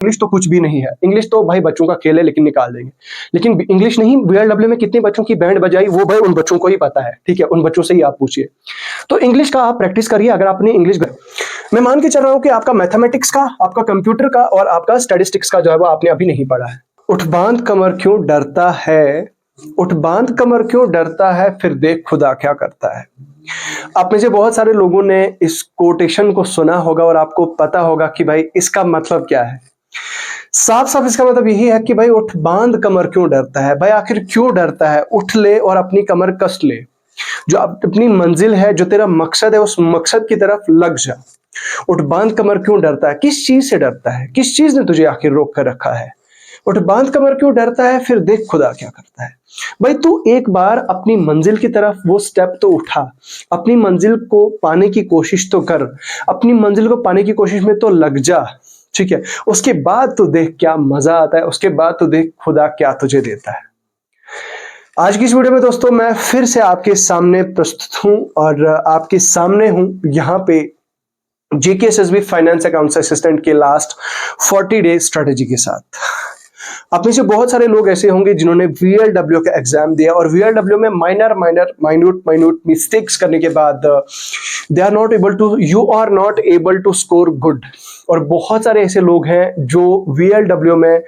English तो कुछ भी नहीं है, इंग्लिश तो भाई बच्चों का खेल है लेकिन निकाल देंगे। लेकिन इंग्लिश नहीं, VLW में कितने बच्चों की बैंड बजाई वो भाई उन बच्चों को ही पता है, ठीक है, उन बच्चों से ही आप पूछिए। तो इंग्लिश का आप प्रैक्टिस करिए। अगर आपने इंग्लिश, मैं मान के चल रहा हूं कि आपका मैथमेटिक्स का, आपका कंप्यूटर का और आपका स्टैटिस्टिक्स का जो है वो आपने अभी नहीं पढ़ा है। उठ बांध कमर क्यों डरता है, उठ बांध कमर क्यों डरता है, फिर देख खुदा क्या करता है। आप में से बहुत सारे लोगों ने इस कोटेशन को सुना होगा और आपको पता होगा कि भाई इसका मतलब क्या है। साफ साफ इसका मतलब यही है कि भाई उठ बांध कमर क्यों डरता है। भाई आखिर क्यों डरता है? उठ ले और अपनी कमर कस ले। जो अपनी मंजिल है, जो तेरा मकसद है, उस मकसद की तरफ लग जा। उठ बांध कमर क्यों डरता है? किस चीज से डरता है? किस चीज ने तुझे आखिर रोक कर रखा है? उठ बांध कमर क्यों डरता है, फिर देख खुदा क्या करता है। भाई तू एक बार अपनी मंजिल की तरफ वो स्टेप तो उठा, अपनी मंजिल को पाने की कोशिश तो कर, अपनी मंजिल को पाने की कोशिश में तो लग जा, ठीक है। उसके बाद तो देख क्या मजा आता है, उसके बाद तो देख खुदा क्या तुझे देता है। आज की इस वीडियो में दोस्तों मैं फिर से आपके सामने प्रस्तुत हूं और आपके सामने हूं यहाँ पे GKSSB फाइनेंस अकाउंट्स असिस्टेंट के लास्ट 40 डेज स्ट्रेटेजी के साथ। आप में से बहुत सारे लोग ऐसे होंगे जिन्होंने VLW का एग्जाम दिया और VLW में माइन्यूट मिस्टेक्स करने के बाद you are not able to score good. और बहुत सारे ऐसे लोग हैं जो VLW में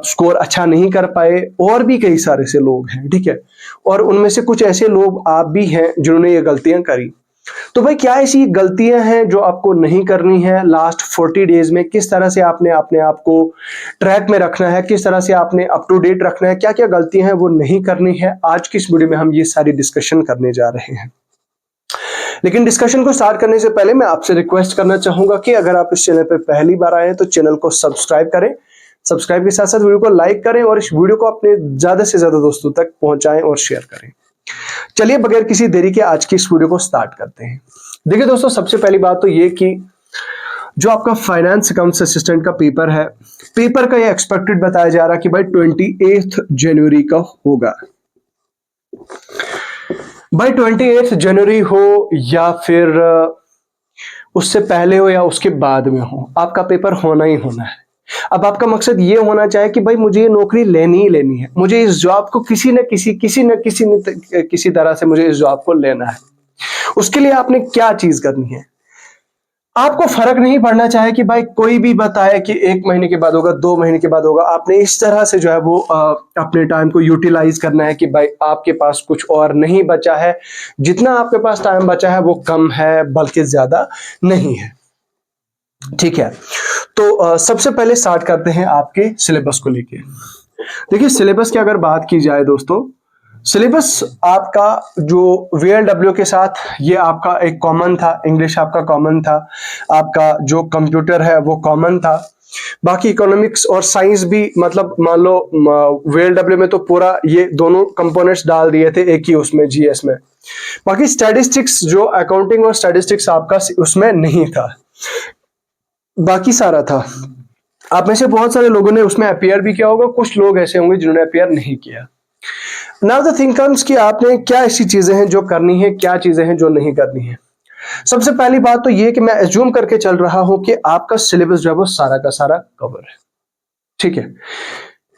स्कोर अच्छा नहीं कर पाए, और भी कई सारे ऐसे लोग हैं, ठीक है। और उनमें से कुछ ऐसे लोग आप भी हैं जिन्होंने ये गलतियां करी। तो भाई क्या ऐसी गलतियां हैं जो आपको नहीं करनी है लास्ट 40 डेज में? किस तरह से आपने अपने आप को ट्रैक में रखना है, किस तरह से आपने अप टू डेट रखना है, क्या क्या गलतियां हैं वो नहीं करनी है। आज की इस वीडियो में हम ये सारी डिस्कशन करने जा रहे हैं। लेकिन डिस्कशन को स्टार्ट करने से पहले मैं आपसे रिक्वेस्ट करना चाहूंगा कि अगर आप इस चैनल पर पहली बार आए हैं तो चैनल को सब्सक्राइब करें, सब्सक्राइब के साथ साथ वीडियो को लाइक करें और इस वीडियो को अपने ज्यादा से ज्यादा दोस्तों तक पहुंचाएं और शेयर करें। चलिए बगैर किसी देरी के आज की इस वीडियो को स्टार्ट करते हैं। देखिए दोस्तों, सबसे पहली बात तो ये कि जो आपका फाइनेंस अकाउंट्स असिस्टेंट का पेपर है, पेपर का ये एक्सपेक्टेड बताया जा रहा है कि भाई 28 जनवरी का होगा। भाई 28 जनवरी हो या फिर उससे पहले हो या उसके बाद में हो, आपका पेपर होना ही होना है। अब आपका मकसद ये होना चाहिए कि भाई मुझे ये नौकरी लेनी ही लेनी है, मुझे इस जॉब को किसी न किसी तरह से मुझे इस जॉब को लेना है। उसके लिए आपने क्या चीज करनी है? आपको फर्क नहीं पड़ना चाहिए कि भाई कोई भी बताए कि 1 महीने के बाद होगा, 2 महीने के बाद होगा। आपने इस तरह से जो है वो अपने टाइम को यूटिलाइज करना है कि भाई आपके पास कुछ और नहीं बचा है, जितना आपके पास टाइम बचा है वो कम है बल्कि ज्यादा नहीं है, ठीक है। तो सबसे पहले स्टार्ट करते हैं आपके सिलेबस को लेके। देखिए सिलेबस की अगर बात की जाए दोस्तों, सिलेबस आपका जो VLW के साथ ये आपका एक कॉमन था, इंग्लिश आपका कॉमन था, आपका जो कंप्यूटर है वो कॉमन था। बाकी इकोनॉमिक्स और साइंस भी, मतलब मान लो VLW में तो पूरा ये दोनों कंपोनेंट्स डाल दिए थे एक ही उसमें, GS में। बाकी स्टैटिस्टिक्स, जो अकाउंटिंग और स्टैटिस्टिक्स आपका उसमें नहीं था, बाकी सारा था। आप में से बहुत सारे लोगों ने उसमें अपीयर भी किया होगा, कुछ लोग ऐसे होंगे जिन्होंने अपीयर नहीं किया। नाउ द थिंग कम्स कि आपने क्या ऐसी चीजें हैं जो करनी है, क्या चीजें हैं जो नहीं करनी है। सबसे पहली बात तो ये कि मैं एज्यूम करके चल रहा हूं कि आपका सिलेबस जो है वो सारा का सारा कवर है, ठीक है।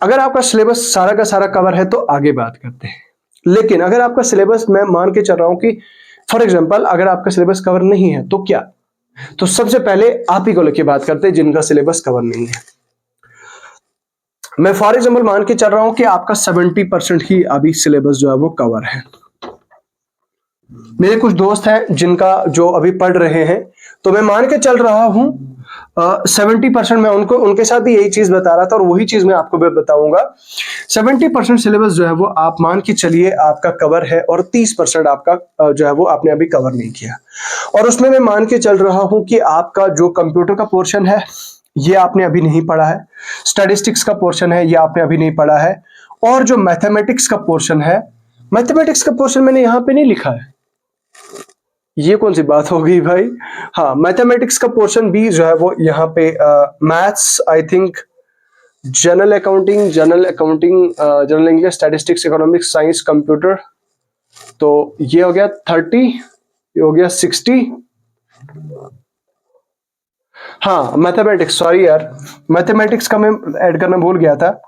अगर आपका सिलेबस सारा का सारा कवर है तो आगे बात करते हैं। लेकिन अगर आपका सिलेबस, मैं मान के चल रहा हूं कि फॉर एग्जाम्पल अगर आपका सिलेबस कवर नहीं है तो क्या, तो सबसे पहले आप ही को लेके बात करते हैं जिनका सिलेबस कवर नहीं है। मैं फॉर एग्जाम्पल मान के चल रहा हूं कि आपका 70% ही अभी सिलेबस जो है वो कवर है। मेरे कुछ दोस्त हैं जिनका जो अभी पढ़ रहे हैं, तो मैं मान के चल रहा हूं 70%। मैं उनके साथ भी यही चीज बता रहा था और वही चीज मैं आपको भी बताऊंगा। 70% सिलेबस जो है वो आप मान के चलिए आपका कवर है और 30% आपका जो है वो आपने अभी कवर नहीं किया। और उसमें मैं मान के चल रहा हूं कि आपका जो कंप्यूटर का पोर्शन है ये आपने अभी नहीं पढ़ा है, स्टैटिस्टिक्स का पोर्शन है ये आपने अभी नहीं पढ़ा है, और जो मैथमेटिक्स का पोर्शन है, मैथमेटिक्स का पोर्शन मैंने यहां पे नहीं लिखा है, ये कौन सी बात हो गई भाई। हाँ, मैथमेटिक्स का पोर्शन भी जो है वो यहाँ पे maths, I think general accounting, general English, statistics, economics, science, computer, तो ये हो गया 30, ये हो गया 60, हाँ मैथमेटिक्स, सॉरी यार, मैथमेटिक्स का मैं ऐड करना भूल गया था।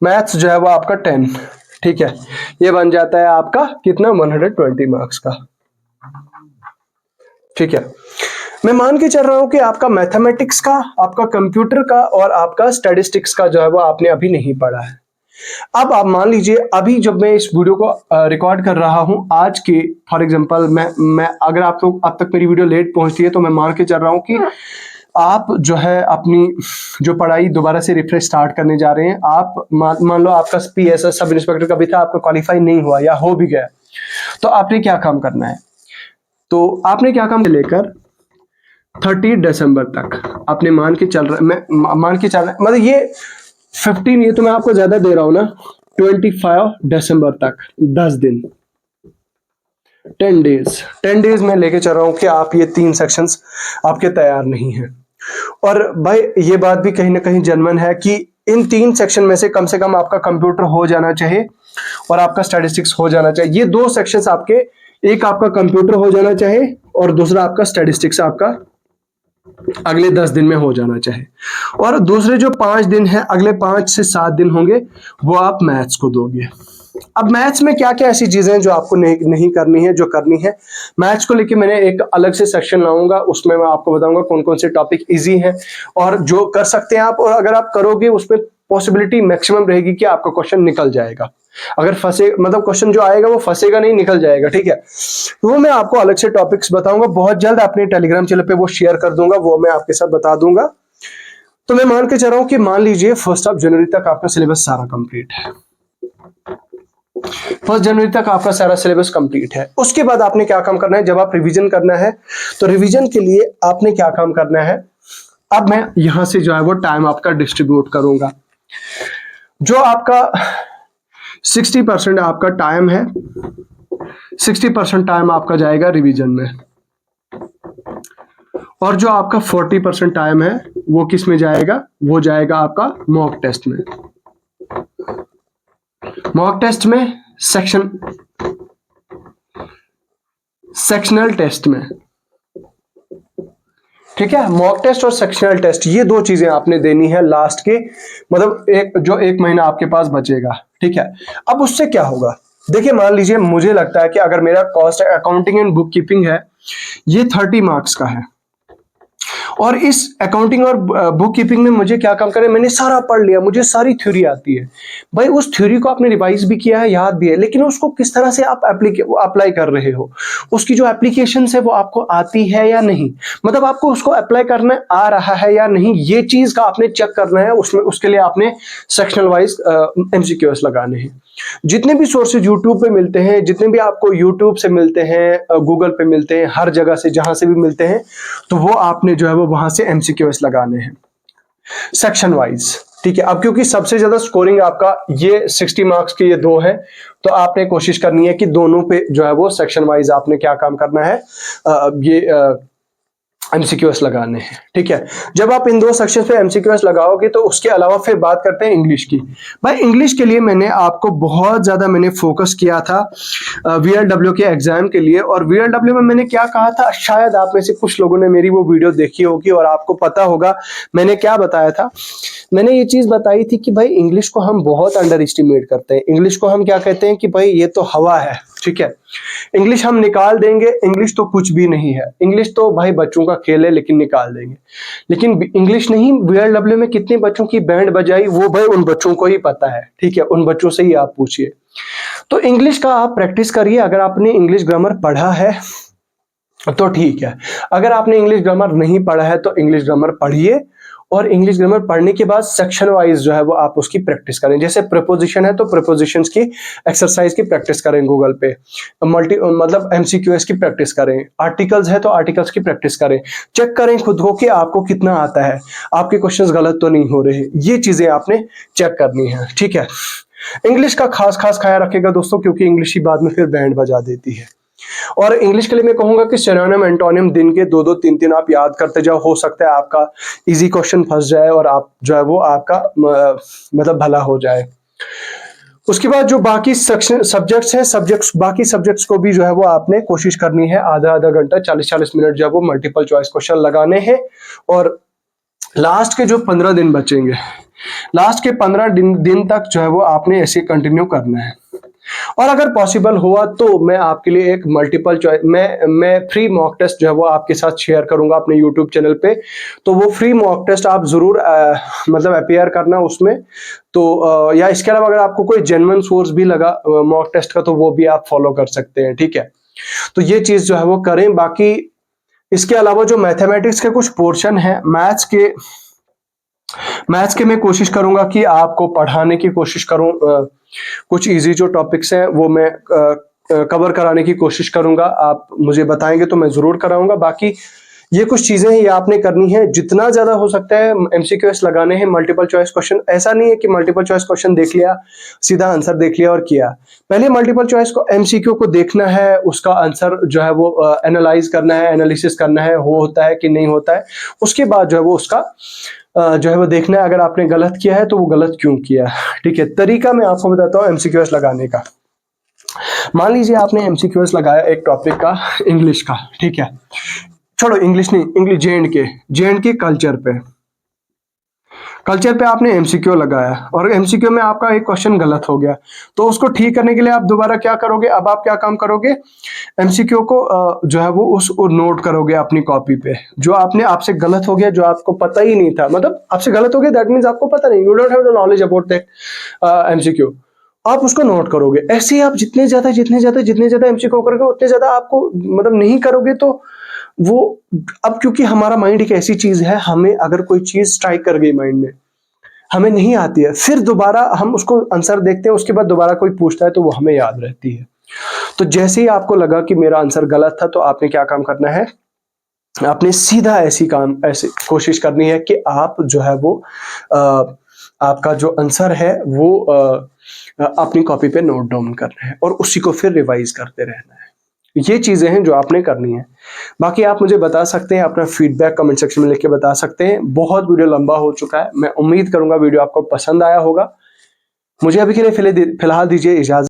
मैथ्स जो है वो आपका 10, ठीक है, ये बन जाता है आपका कितना, 120 मार्क्स का, ठीक है। मैं मान के चल रहा हूं कि आपका मैथमेटिक्स का, आपका कंप्यूटर का और आपका स्टैटिस्टिक्स का जो है वो आपने अभी नहीं पढ़ा है। अब आप मान लीजिए, अभी जब मैं इस वीडियो को रिकॉर्ड कर रहा हूं आज के, फॉर एग्जांपल मैं अगर आप लोग अब तक मेरी वीडियो लेट पहुंचती है तो मैं मान के चल रहा हूं कि आप जो है अपनी जो पढ़ाई दोबारा से रिफ्रेश स्टार्ट करने जा रहे हैं। आप मान लो आपका पीएसएस सब इंस्पेक्टर का भी था, आपका क्वालिफाई नहीं हुआ या हो भी गया, तो आपने क्या काम करना है, तो आपने क्या काम लेकर 30 दिसंबर तक आपने मान के चल रहा, मैं मान के चल रहा मतलब ये 15, ये तो मैं आपको ज्यादा दे रहा हूं ना, 25 दिसंबर तक 10 दिन, 10 डेज में लेके चल रहा हूं कि आप ये 3 सेक्शंस आपके तैयार नहीं हैं। और भाई ये बात भी कहीं ना कहीं जेन्युइन है कि इन 3 सेक्शन में से कम आपका कंप्यूटर हो जाना चाहिए और आपका स्टैटिस्टिक्स हो जाना चाहिए। ये 2 सेक्शंस आपके, एक आपका कंप्यूटर हो जाना चाहिए और दूसरा आपका स्टैटिस्टिक्स आपका अगले 10 दिन में हो जाना चाहिए। और दूसरे जो 5 दिन है, अगले 5 से 7 दिन होंगे, वो आप मैथ्स को दोगे। अब मैथ्स में क्या क्या ऐसी चीजें हैं जो आपको नहीं करनी है, जो करनी है, मैथ्स को लेके मैंने एक अलग से सेक्शन लाऊंगा, उसमें मैं आपको बताऊंगा कौन कौन से टॉपिक इजी हैं और जो कर सकते हैं आप, और अगर आप करोगे उसमें पॉसिबिलिटी मैक्सिमम रहेगी कि आपका क्वेश्चन निकल जाएगा। अगर फंसे, मतलब क्वेश्चन जो आएगा वो फंसेगा नहीं, निकल जाएगा, ठीक है। तो वो मैं आपको अलग से टॉपिक्स बताऊंगा, बहुत जल्द अपने टेलीग्राम चैनल पे वो शेयर कर दूंगा, वो मैं आपके साथ बता दूंगा। तो मैं मान के चल रहा हूं कि मान लीजिए 1 जनवरी तक आपका सिलेबस सारा कंप्लीट है, 1 जनवरी तक आपका सारा सिलेबस कंप्लीट है। उसके बाद आपने क्या काम करना है, जब आप रिवीजन करना है तो रिवीजन के लिए आपने क्या काम करना है, अब मैं यहां से जो है वो टाइम आपका डिस्ट्रीब्यूट करूंगा। जो आपका 60% आपका टाइम है, 60% टाइम आपका जाएगा रिवीजन में, और जो आपका 40% टाइम है वो किस में जाएगा, वो जाएगा आपका मॉक टेस्ट में। मॉक टेस्ट में सेक्शनल टेस्ट में, ठीक है। मॉक टेस्ट और सेक्शनल टेस्ट, ये 2 चीजें आपने देनी है लास्ट के, मतलब एक महीना आपके पास बचेगा, ठीक है। अब उससे क्या होगा, देखिए मान लीजिए मुझे लगता है कि अगर मेरा cost accounting and book keeping है, ये 30 मार्क्स का है, और इस अकाउंटिंग और बुक कीपिंग में मुझे क्या काम करें, मैंने सारा पढ़ लिया, मुझे सारी थ्योरी आती है। भाई उस थ्योरी को आपने रिवाइज भी किया है, याद भी है, लेकिन उसको किस तरह से आप अप्लाई कर रहे हो, उसकी जो एप्लीकेशन है वो आपको आती है या नहीं, मतलब आपको उसको अप्लाई करना आ रहा है या नहीं, ये चीज का आपने चेक करना है। उसमें उसके लिए आपने सेक्शनल वाइज एमसीक्यूएस लगाने हैं। जितने भी सोर्सेज यूट्यूब पे मिलते हैं, जितने भी आपको यूट्यूब से मिलते हैं, गूगल पे मिलते हैं, हर जगह से जहां से भी मिलते हैं, तो वो आपने जो है वो वहां से एमसीक्यूएस लगाने हैं सेक्शन वाइज, ठीक है। अब क्योंकि सबसे ज्यादा स्कोरिंग आपका ये 60 मार्क्स के ये 2 है, तो आपने कोशिश करनी है कि दोनों पे जो है वो सेक्शन वाइज आपने क्या काम करना है, ये एमसीक्यूएस लगाने हैं, ठीक है। जब आप इन 2 सेक्शन पे एमसीक्यूएस लगाओगे तो उसके अलावा फिर बात करते हैं इंग्लिश की। भाई इंग्लिश के लिए मैंने आपको बहुत ज्यादा मैंने फोकस किया था वीएलडब्ल्यू के एग्जाम के लिए, और वीएलडब्ल्यू में मैंने क्या कहा था, शायद आप में से कुछ लोगों ने मेरी वो वीडियो देखी होगी और आपको पता होगा मैंने क्या बताया था। मैंने ये चीज बताई थी कि भाई इंग्लिश को हम बहुत अंडर एस्टिमेट करते हैं, इंग्लिश को हम क्या कहते हैं कि भाई ये तो हवा है, ठीक है, इंग्लिश हम निकाल देंगे, इंग्लिश तो कुछ भी नहीं है, इंग्लिश तो भाई बच्चों का खेल है, लेकिन निकाल देंगे। लेकिन इंग्लिश नहीं, वीएलडब्ल्यू में कितने बच्चों की बैंड बजाई वो भाई उन बच्चों को ही पता है, ठीक है, उन बच्चों से ही आप पूछिए। तो इंग्लिश का आप प्रैक्टिस करिए, अगर आपने इंग्लिश ग्रामर पढ़ा है तो ठीक है, अगर आपने इंग्लिश ग्रामर नहीं पढ़ा है तो इंग्लिश ग्रामर पढ़िए, और इंग्लिश ग्रामर पढ़ने के बाद सेक्शन वाइज जो है वो आप उसकी प्रैक्टिस करें। जैसे प्रीपोजिशन है तो प्रीपोजिशंस की एक्सरसाइज की प्रैक्टिस करें गूगल पे, मतलब एमसीक्यूएस की प्रैक्टिस करें, आर्टिकल्स है तो आर्टिकल्स की प्रैक्टिस करें, चेक करें खुद को कि आपको कितना आता है, आपके क्वेश्चंस गलत तो नहीं हो रहे, ये चीजें आपने चेक करनी है, ठीक है। इंग्लिश का खास ख्याल रखेगा दोस्तों, क्योंकि इंग्लिश ही बाद में फिर बैंड बजा देती है। और इंग्लिश के लिए मैं कहूंगा कि सिनोनिम एंटोनिम दिन के 2-2 3-3 आप याद करते जाओ, हो सकता है आपका इजी क्वेश्चन फंस जाए और आप जो है वो आपका मतलब भला हो जाए। उसके बाद जो बाकी सेक्शन सब्जेक्ट्स हैं, बाकी सब्जेक्ट्स को भी जो है वो आपने कोशिश करनी है आधा आधा घंटा 40-40 मिनट जो है वो मल्टीपल चॉइस क्वेश्चन लगाने हैं। और लास्ट के जो 15 दिन बचेंगे, लास्ट के 15 दिन तक जो है वो आपने ऐसे कंटिन्यू करना है। और अगर पॉसिबल हुआ तो मैं आपके लिए एक मल्टीपल चॉइस मैं फ्री मॉक टेस्ट जो है वो आपके साथ शेयर करूंगा अपने यूट्यूब चैनल पे। तो वो फ्री मॉक टेस्ट आप जरूर मतलब अपीयर करना उसमें। तो या इसके अलावा अगर आपको कोई जेन्युइन सोर्स भी लगा मॉक टेस्ट का तो वो भी आप फॉलो कर सकते हैं, ठीक है। तो ये चीज जो है वो करें। बाकी इसके अलावा जो मैथमेटिक्स के कुछ पोर्शन है, मैथ्स के मैं कोशिश करूंगा कि आपको पढ़ाने की कोशिश करूं। कुछ इजी जो टॉपिक्स हैं वो मैं कवर कराने की कोशिश करूंगा। आप मुझे बताएंगे तो मैं जरूर कराऊंगा। बाकी ये कुछ चीजें हैं, ये आपने करनी है। जितना ज्यादा हो सकता है एमसीक्यूएस लगाने हैं, मल्टीपल चॉइस क्वेश्चन। ऐसा नहीं है कि मल्टीपल चॉइस क्वेश्चन देख लिया, सीधा आंसर देख लिया और किया। पहले मल्टीपल चॉइस को एमसीक्यू को देखना है, उसका आंसर जो है वो एनालाइज करना है, एनालिसिस करना है, वो होता है कि नहीं होता है। उसके बाद जो है वो उसका जो है वो देखना है अगर आपने गलत किया है तो वो गलत क्यों किया, ठीक है। तरीका मैं आपको बताता हूँ एमसीक्यूएस लगाने का। मान लीजिए आपने एमसीक्यूएस लगाया एक टॉपिक का, इंग्लिश का, ठीक है। छोड़ो इंग्लिश नहीं, इंग्लिश जे एंड के कल्चर पे आपने एमसीक्यू लगाया और एमसीक्यू में आपका एक क्वेश्चन गलत हो गया। तो उसको ठीक करने के लिए आप दोबारा क्या करोगे, अब आप क्या काम करोगे, एमसीक्यू को जो है वो उस नोट करोगे अपनी कॉपी पे। जो आपसे गलत हो गया, जो आपको पता ही नहीं था, मतलब आपसे गलत हो गया दैट मींस आपको पता नहीं, you don't have the knowledge about that MCQ. आप उसको नोट करोगे। ऐसे ही आप जितने ज्यादा एमसीक्यू करोगे उतने ज्यादा आपको मतलब नहीं करोगे तो वो, अब क्योंकि हमारा माइंड एक ऐसी चीज है, हमें अगर कोई चीज स्ट्राइक कर गई माइंड में, हमें नहीं आती है, फिर दोबारा हम उसको आंसर देखते हैं, उसके बाद दोबारा कोई पूछता है तो वो हमें याद रहती है। तो जैसे ही आपको लगा कि मेरा आंसर गलत था तो आपने क्या काम करना है, आपने सीधा ऐसे कोशिश करनी है कि आप जो है वो आपका जो आंसर है वो अपनी कॉपी पे नोट डाउन करना है और उसी को फिर रिवाइज करते रहना है। ये चीजें हैं जो आपने करनी है। बाकी आप मुझे बता सकते हैं, अपना फीडबैक कमेंट सेक्शन में लिख के बता सकते हैं। बहुत वीडियो लंबा हो चुका है, मैं उम्मीद करूंगा वीडियो आपको पसंद आया होगा। मुझे अभी के लिए फिलहाल दीजिए इजाजत।